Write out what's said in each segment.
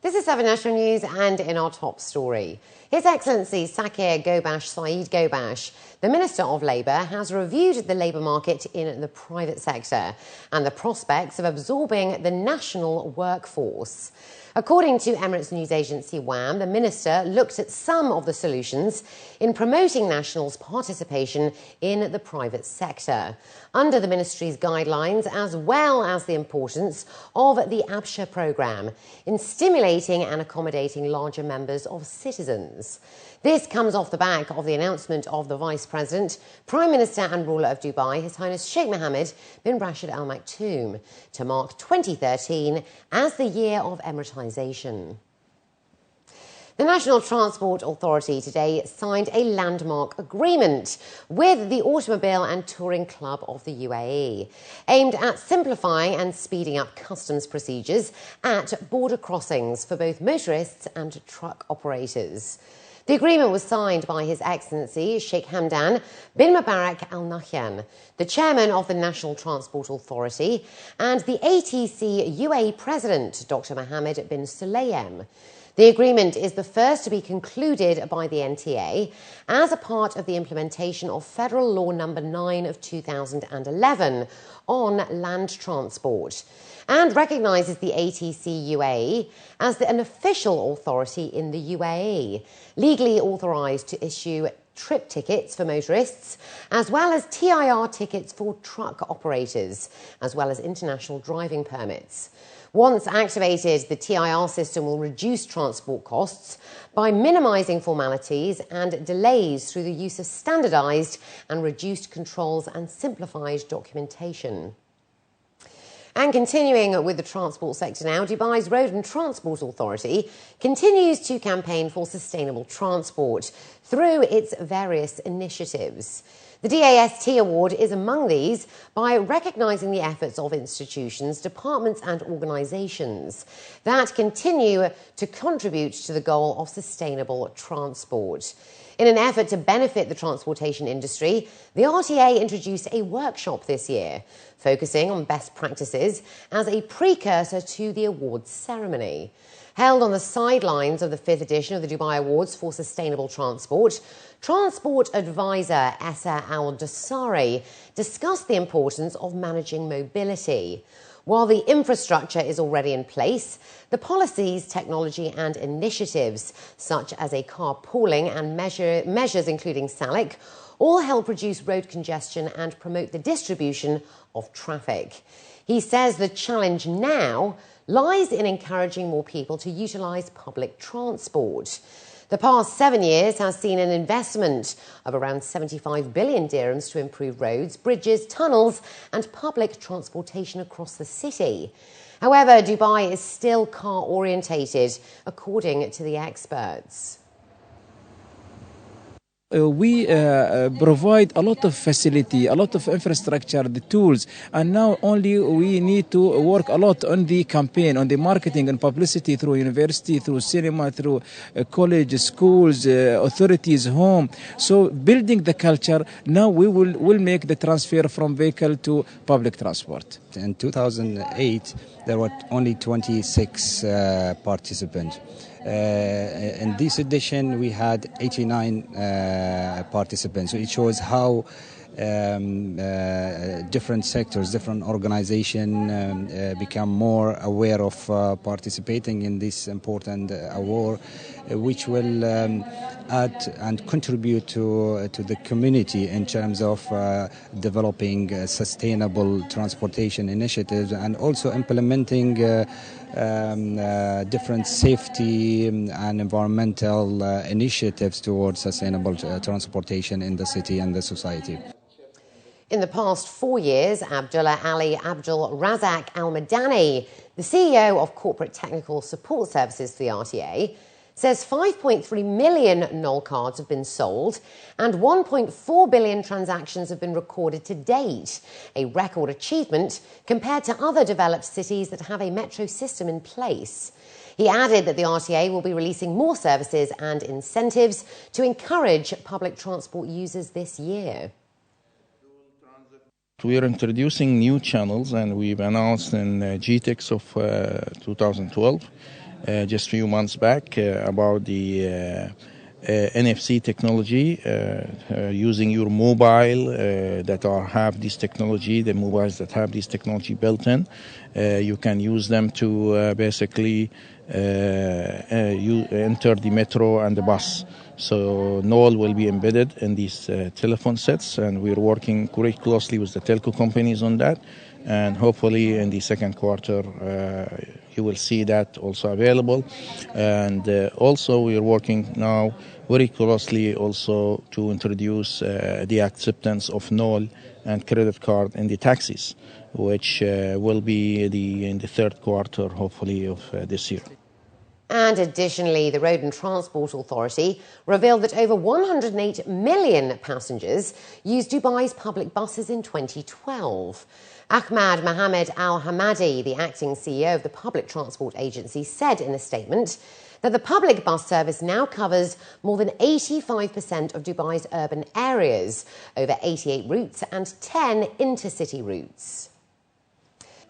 This is 7 National News, and in our top story, His Excellency Said Gobash, the Minister of Labour, has reviewed the labour market in the private sector and the prospects of absorbing the national workforce. According to Emirates news agency WAM, the Minister looked at some of the solutions in promoting nationals' participation in the private sector, under the Ministry's guidelines, as well as the importance of the ABSHA programme in stimulating and accommodating larger members of citizens. This comes off the back of the announcement of the Vice President, Prime Minister and ruler of Dubai, His Highness Sheikh Mohammed bin Rashid Al Maktoum, to mark 2013 as the year of Emiratization. The National Transport Authority today signed a landmark agreement with the Automobile and Touring Club of the UAE, aimed at simplifying and speeding up customs procedures at border crossings for both motorists and truck operators. The agreement was signed by His Excellency Sheikh Hamdan bin Mubarak Al Nahyan, the chairman of the National Transport Authority, and the ATC UAE President, Dr. Mohammed bin Sulayem. The agreement is the first to be concluded by the NTA as a part of the implementation of Federal Law No. 9 of 2011 on land transport, and recognises the ATC UAE as an official authority in the UAE, legally authorised to issue trip tickets for motorists, as well as TIR tickets for truck operators, as well as international driving permits. Once activated, the TIR system will reduce transport costs by minimising formalities and delays through the use of standardised and reduced controls and simplified documentation. And continuing with the transport sector now, Dubai's Road and Transport Authority continues to campaign for sustainable transport through its various initiatives. The DAST Award is among these by recognising the efforts of institutions, departments and organisations that continue to contribute to the goal of sustainable transport. In an effort to benefit the transportation industry, the RTA introduced a workshop this year, focusing on best practices as a precursor to the awards ceremony. Held on the sidelines of the 5th edition of the Dubai Awards for Sustainable Transport, Transport Advisor Essa Al-Dassari discussed the importance of managing mobility. While the infrastructure is already in place, the policies, technology and initiatives, such as a carpooling and measures including SALIC, all help reduce road congestion and promote the distribution of traffic. He says the challenge now lies in encouraging more people to utilise public transport. The past 7 years has seen an investment of around 75 billion dirhams to improve roads, bridges, tunnels and public transportation across the city. However, Dubai is still car-orientated, according to the experts. We provide a lot of facility, a lot of infrastructure, the tools, and now only we need to work a lot on the campaign, on the marketing and publicity through university, through cinema, through college, schools, authorities, home. So building the culture, now we will make the transfer from vehicle to public transport. In 2008, there were only 26 participants. In this edition, we had 89 participants. So it shows how different sectors, different organizations become more aware of participating in this important award, which will add and contribute to the community in terms of developing sustainable transportation initiatives and also implementing different safety and environmental initiatives towards sustainable transportation in the city and the society. In the past 4 years, Abdullah Ali Abdul Razak Al Madani, the CEO of Corporate Technical Support Services for the RTA, says 5.3 million Knoll cards have been sold and 1.4 billion transactions have been recorded to date, a record achievement compared to other developed cities that have a metro system in place. He added that the RTA will be releasing more services and incentives to encourage public transport users this year. We are introducing new channels, and we've announced in GTEX of 2012 just a few months back about the NFC technology, using your mobile have this technology, the mobiles that have this technology built in. You can use them to basically you enter the metro and the bus. So Knoll will be embedded in these telephone sets, and we're working very closely with the telco companies on that. And hopefully in the second quarter, you will see that also available. And also we are working now very closely also to introduce the acceptance of Knoll and credit card in the taxis, which will be in the third quarter, hopefully, of this year. And additionally, the Road and Transport Authority revealed that over 108 million passengers used Dubai's public buses in 2012. Ahmad Mohamed Al Hamadi, the acting CEO of the Public Transport Agency, said in a statement that the public bus service now covers more than 85% of Dubai's urban areas, over 88 routes and 10 intercity routes.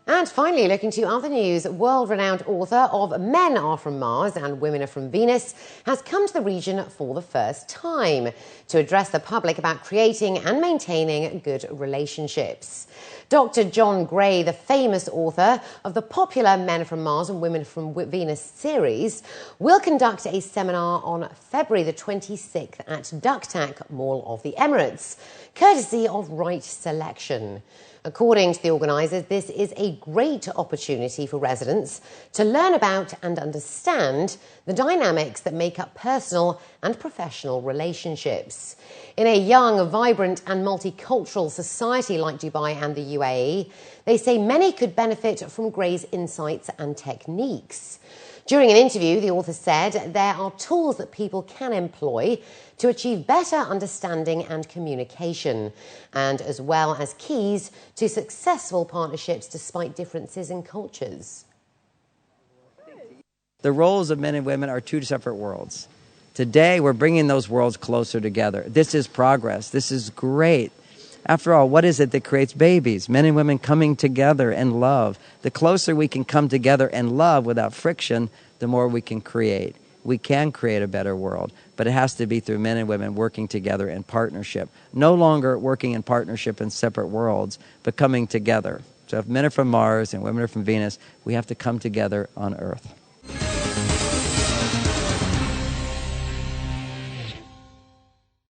And finally, looking to other news, world-renowned author of Men Are From Mars and Women Are From Venus has come to the region for the first time to address the public about creating and maintaining good relationships. Dr. John Gray, the famous author of the popular Men Are From Mars and Women Are From Venus series, will conduct a seminar on February the 26th at Duktak Mall of the Emirates, courtesy of Right Selection. According to the organisers, this is a great opportunity for residents to learn about and understand the dynamics that make up personal and professional relationships. In a young, vibrant and multicultural society like Dubai and the UAE, they say many could benefit from Gray's insights and techniques. During an interview, the author said there are tools that people can employ to achieve better understanding and communication, and as well as keys to successful partnerships despite differences in cultures. The roles of men and women are two separate worlds. Today, we're bringing those worlds closer together. This is progress. This is great. After all, what is it that creates babies? Men and women coming together in love. The closer we can come together in love without friction, the more we can create. We can create a better world, but it has to be through men and women working together in partnership. No longer working in partnership in separate worlds, but coming together. So if men are from Mars and women are from Venus, we have to come together on Earth.